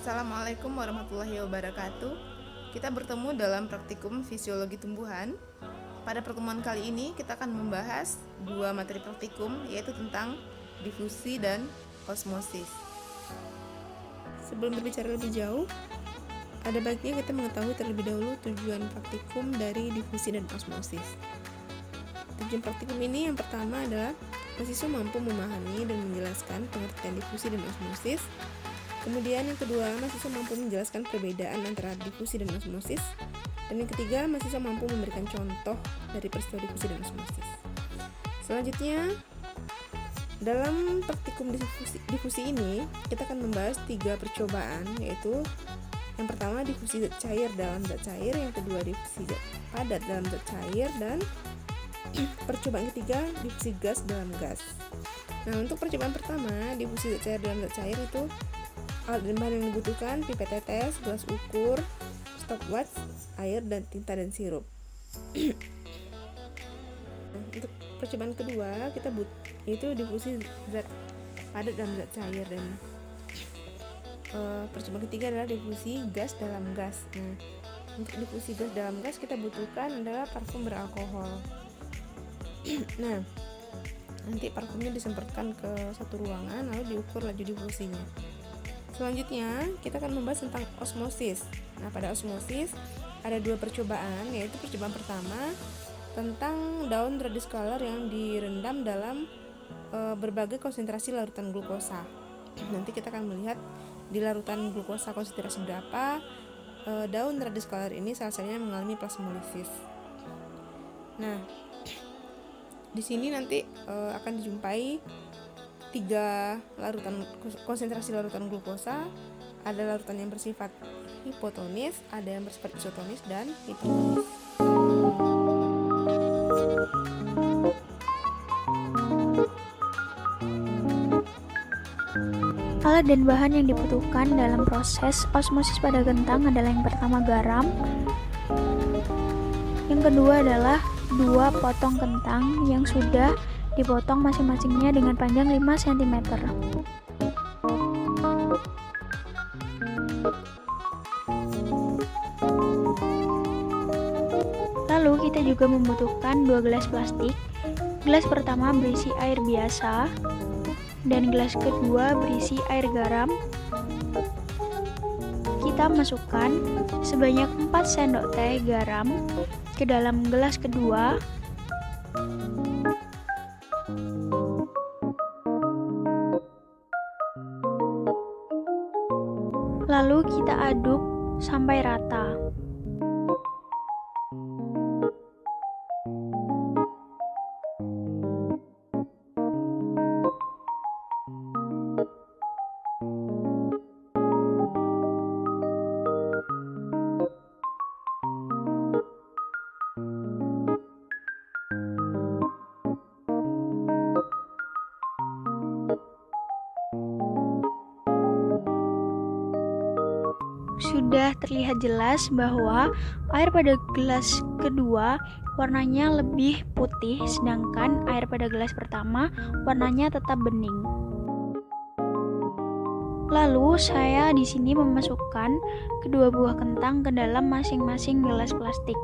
Assalamualaikum warahmatullahi wabarakatuh. Kita bertemu dalam praktikum fisiologi tumbuhan. Pada pertemuan kali ini kita akan membahas dua materi praktikum, yaitu tentang difusi dan osmosis. Sebelum berbicara lebih jauh, ada baiknya kita mengetahui terlebih dahulu tujuan praktikum dari difusi dan osmosis. Tujuan praktikum ini yang pertama adalah mahasiswa mampu memahami dan menjelaskan pengertian difusi dan osmosis. Kemudian yang kedua, mahasiswa mampu menjelaskan perbedaan antara difusi dan osmosis. Dan yang ketiga, mahasiswa mampu memberikan contoh dari peristiwa difusi dan osmosis. Selanjutnya, dalam praktikum difusi ini, kita akan membahas 3 percobaan, yaitu yang pertama difusi zat cair dalam zat cair, yang kedua difusi zat padat dalam zat cair, dan percobaan ketiga difusi gas dalam gas. Nah, untuk percobaan pertama, difusi zat cair dalam zat cair itu alat dan bahan yang dibutuhkan: pipet tetes, gelas ukur, stopwatch, air, dan tinta dan sirup. Untuk percobaan kedua kita itu difusi zat padat dalam zat cair, dan percobaan ketiga adalah difusi gas dalam gas. Nah, untuk difusi gas dalam gas kita butuhkan adalah parfum beralkohol. Nah, nanti parfumnya disemprotkan ke satu ruangan lalu diukur laju difusinya. Selanjutnya kita akan membahas tentang osmosis. Nah, pada osmosis ada 2 percobaan, yaitu percobaan pertama tentang daun radiscolor yang direndam dalam berbagai konsentrasi larutan glukosa. Nanti kita akan melihat di larutan glukosa konsentrasi berapa daun radiscolor ini sel-selnya mengalami plasmolisis. Nah, di sini nanti akan dijumpai 3 larutan konsentrasi larutan glukosa. Ada larutan yang bersifat hipotonis, ada yang bersifat isotonis, dan hipertonis. Alat dan bahan yang dibutuhkan dalam proses osmosis pada kentang adalah yang pertama garam, yang kedua adalah 2 potong kentang yang sudah dipotong masing-masingnya dengan panjang 5 cm. Lalu kita juga membutuhkan 2 gelas plastik. Gelas pertama berisi air biasa dan gelas kedua berisi air garam. Kita masukkan sebanyak 4 sendok teh garam ke dalam gelas kedua. Lalu kita aduk sampai rata. Sudah terlihat jelas bahwa air pada gelas kedua warnanya lebih putih, sedangkan air pada gelas pertama warnanya tetap bening. Lalu saya di sini memasukkan kedua buah kentang ke dalam masing-masing gelas plastik.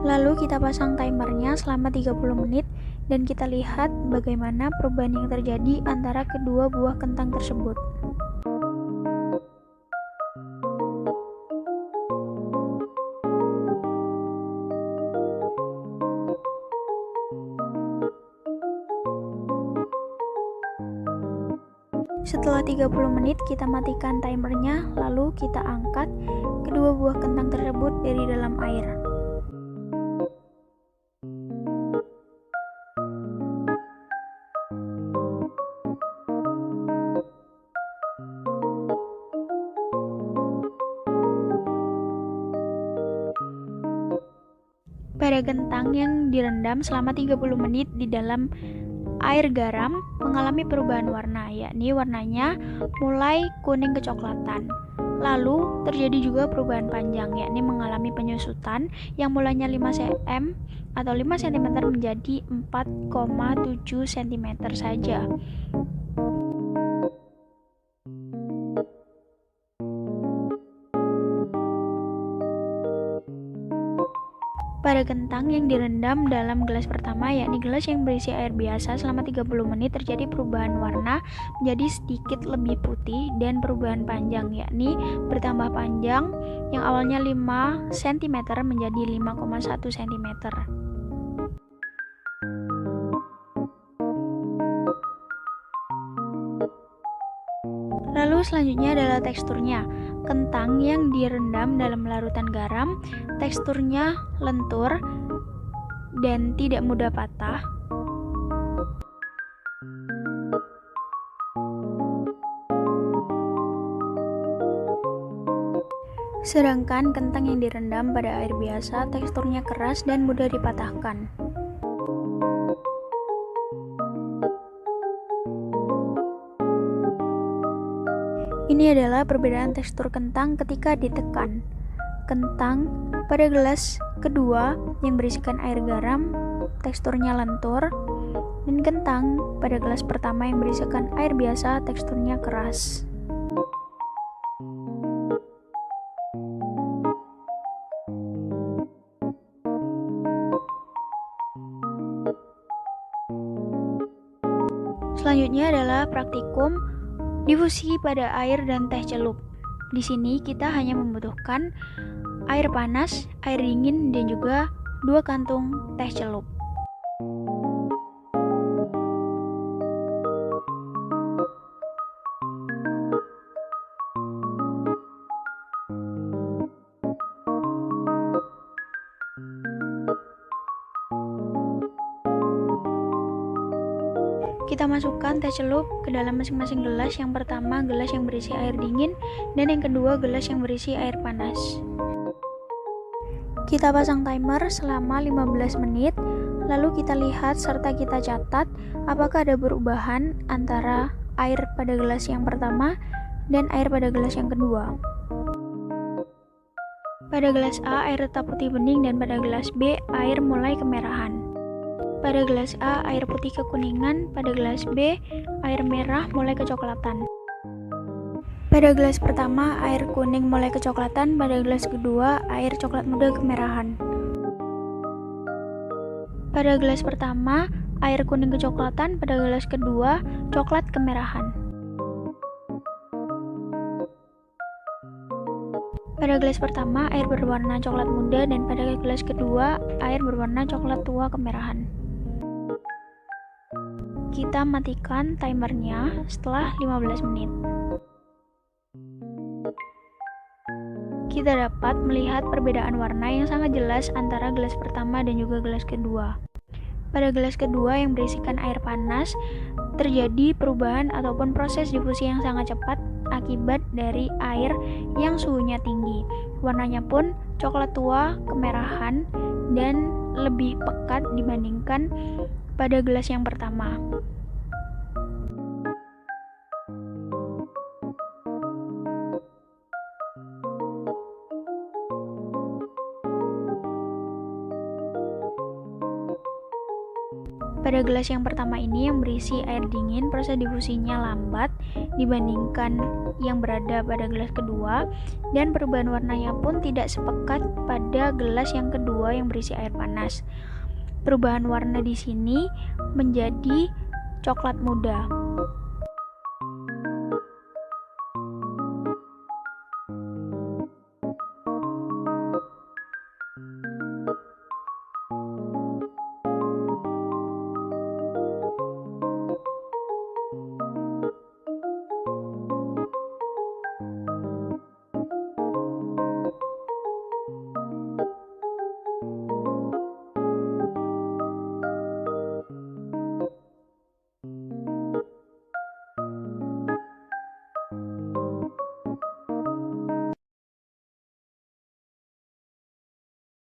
Lalu kita pasang timernya selama 30 menit dan kita lihat bagaimana perubahan yang terjadi antara kedua buah kentang tersebut. Setelah 30 menit kita matikan timernya, lalu kita angkat kedua buah kentang tersebut dari dalam air. Pada kentang yang direndam selama 30 menit di dalam air garam mengalami perubahan warna, yakni warnanya mulai kuning kecoklatan. Lalu terjadi juga perubahan panjang, yakni mengalami penyusutan yang mulanya 5 cm atau 5 cm menjadi 4,7 cm saja. Pada kentang yang direndam dalam gelas pertama, yakni gelas yang berisi air biasa, selama 30 menit terjadi perubahan warna menjadi sedikit lebih putih dan perubahan panjang, yakni bertambah panjang yang awalnya 5 cm menjadi 5,1 cm. Lalu selanjutnya adalah teksturnya. Kentang yang direndam dalam larutan garam, teksturnya lentur dan tidak mudah patah. Sedangkan kentang yang direndam pada air biasa, teksturnya keras dan mudah dipatahkan. Ini adalah perbedaan tekstur kentang ketika ditekan. Kentang pada gelas kedua yang berisikan air garam, teksturnya lentur, dan kentang pada gelas pertama yang berisikan air biasa, teksturnya keras. Selanjutnya adalah praktikum difusi pada air dan teh celup. Di sini kita hanya membutuhkan air panas, air dingin, dan juga 2 kantung teh celup. Kita masukkan teh celup ke dalam masing-masing gelas. Yang pertama gelas yang berisi air dingin dan yang kedua gelas yang berisi air panas. Kita pasang timer selama 15 menit, lalu kita lihat serta kita catat apakah ada perubahan antara air pada gelas yang pertama dan air pada gelas yang kedua. Pada gelas A air tetap putih bening dan pada gelas B air mulai kemerahan. Pada gelas A, air putih kekuningan, pada gelas B, air merah mulai kecoklatan. Pada gelas pertama, air kuning mulai kecoklatan, pada gelas kedua, air coklat muda kemerahan. Pada gelas pertama, air kuning kecoklatan, pada gelas kedua, coklat kemerahan. Pada gelas pertama, air berwarna coklat muda dan pada gelas kedua, air berwarna coklat tua kemerahan. Kita matikan timernya setelah 15 menit. Kita dapat melihat perbedaan warna yang sangat jelas antara gelas pertama dan juga gelas kedua. Pada gelas kedua yang berisikan air panas, terjadi perubahan ataupun proses difusi yang sangat cepat akibat dari air yang suhunya tinggi. Warnanya pun coklat tua, kemerahan, dan lebih pekat dibandingkan pada gelas yang pertama. Pada gelas yang pertama ini yang berisi air dingin, proses difusinya lambat dibandingkan yang berada pada gelas kedua, dan perubahan warnanya pun tidak sepekat pada gelas yang kedua yang berisi air panas. Perubahan warna di sini menjadi coklat muda.